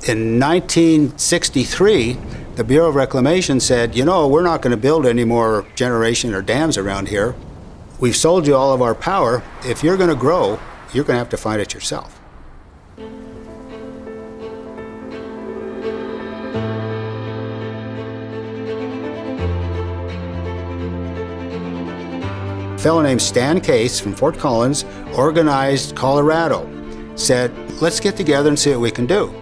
In 1963, the Bureau of Reclamation said, you know, we're not going to build any more generation or dams around here. We've sold you all of our power. If you're going to grow, you're going to have to find it yourself. A fellow named Stan Case from Fort Collins organized Colorado, said, let's get together and see what we can do.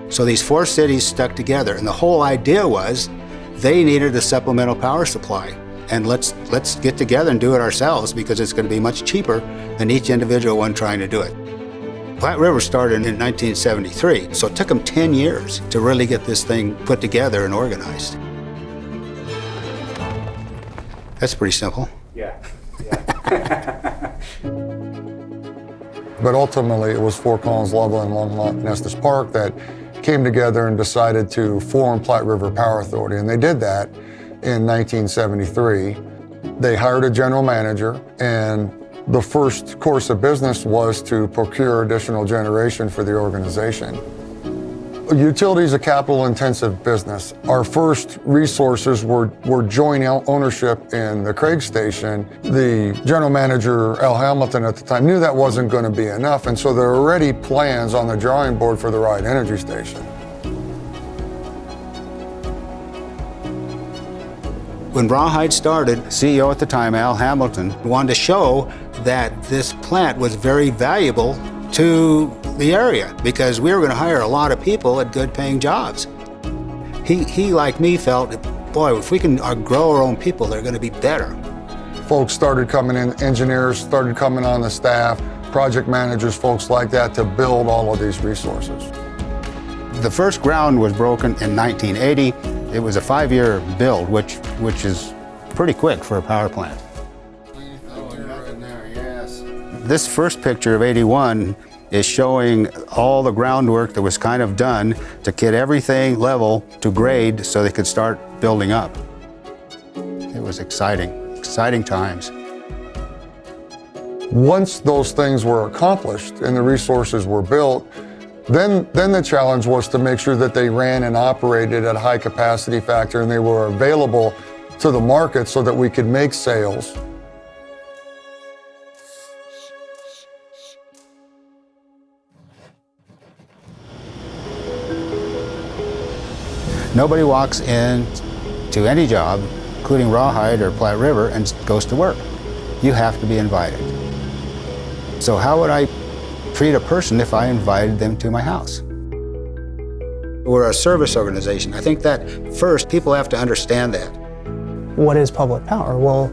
So these 4 cities stuck together, and the whole idea was they needed a supplemental power supply. And let's get together and do it ourselves because it's going to be much cheaper than each individual one trying to do it. Platte River started in 1973, so it took them 10 years to really get this thing put together and organized. That's pretty simple. Yeah. But ultimately, it was Fort Collins, Loveland, Longmont, and Estes Park that came together and decided to form Platte River Power Authority, and they did that in 1973. They hired a general manager, and the first course of business was to procure additional generation for the organization. Utility is a capital-intensive business. Our first resources were joint ownership in the Craig Station. The general manager, Al Hamilton, at the time knew that wasn't going to be enough, and so there were already plans on the drawing board for the Wright Energy Station. When Rawhide started, CEO at the time, Al Hamilton, wanted to show that this plant was very valuable to the area because we were going to hire a lot of people at good paying jobs. He like me, felt, boy, if we can grow our own people, they're going to be better. Folks started coming in, engineers started coming on the staff, project managers, folks like that, to build all of these resources. The first ground was broken in 1980. It was a 5-year build, which is pretty quick for a power plant. This first picture of 81 is showing all the groundwork that was kind of done to get everything level to grade so they could start building up. It was exciting times. Once those things were accomplished and the resources were built, then the challenge was to make sure that they ran and operated at a high capacity factor and they were available to the market so that we could make sales. Nobody walks in to any job, including Rawhide or Platte River, and goes to work. You have to be invited. So how would I treat a person if I invited them to my house? We're a service organization. I think that first, people have to understand that. What is public power? Well,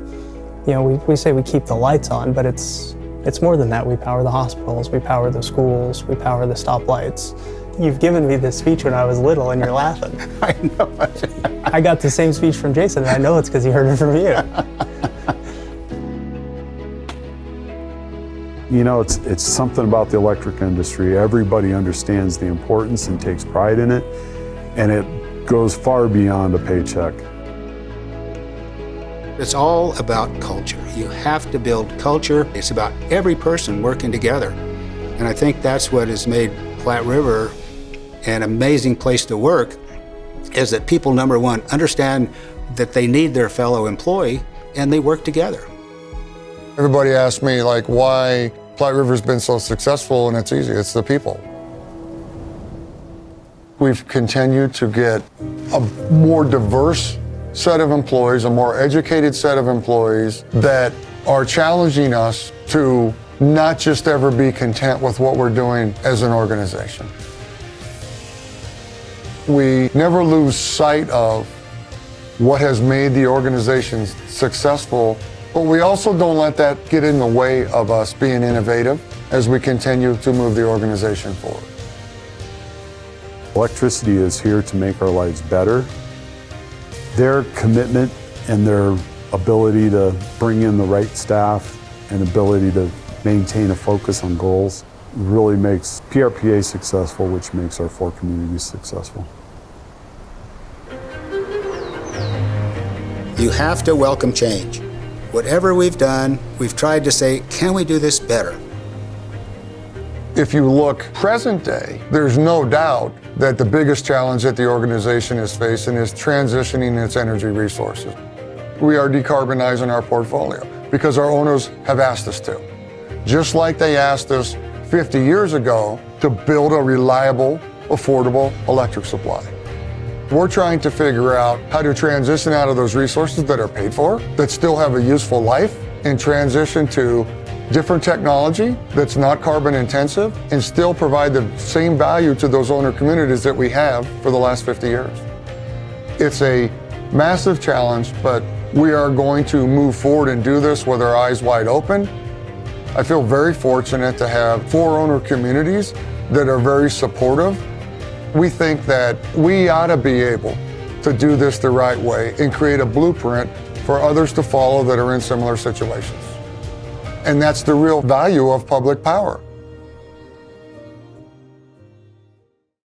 you know, we say we keep the lights on, but it's more than that. We power the hospitals, we power the schools, we power the stoplights. You've given me this speech when I was little and you're laughing. I know. I got the same speech from Jason, and I know it's because he heard it from you. You know, it's something about the electric industry. Everybody understands the importance and takes pride in it, and it goes far beyond a paycheck. It's all about culture. You have to build culture. It's about every person working together. And I think that's what has made Platte River an amazing place to work, is that people, number one, understand that they need their fellow employee and they work together. Everybody asks me, like, why Platte River's been so successful, and it's easy, it's the people. We've continued to get a more diverse set of employees, a more educated set of employees that are challenging us to not just ever be content with what we're doing as an organization. We never lose sight of what has made the organization successful, but we also don't let that get in the way of us being innovative as we continue to move the organization forward. Electricity is here to make our lives better. Their commitment and their ability to bring in the right staff and ability to maintain a focus on goals really makes PRPA successful, which makes our 4 communities successful. You have to welcome change. Whatever we've done, we've tried to say, can we do this better? If you look present day, there's no doubt that the biggest challenge that the organization is facing is transitioning its energy resources. We are decarbonizing our portfolio because our owners have asked us to. Just like they asked us 50 years ago to build a reliable, affordable electric supply. We're trying to figure out how to transition out of those resources that are paid for, that still have a useful life, and transition to different technology that's not carbon intensive and still provide the same value to those owner communities that we have for the last 50 years. It's a massive challenge, but we are going to move forward and do this with our eyes wide open. I feel very fortunate to have 4 owner communities that are very supportive. We think that we ought to be able to do this the right way and create a blueprint for others to follow that are in similar situations. And that's the real value of public power.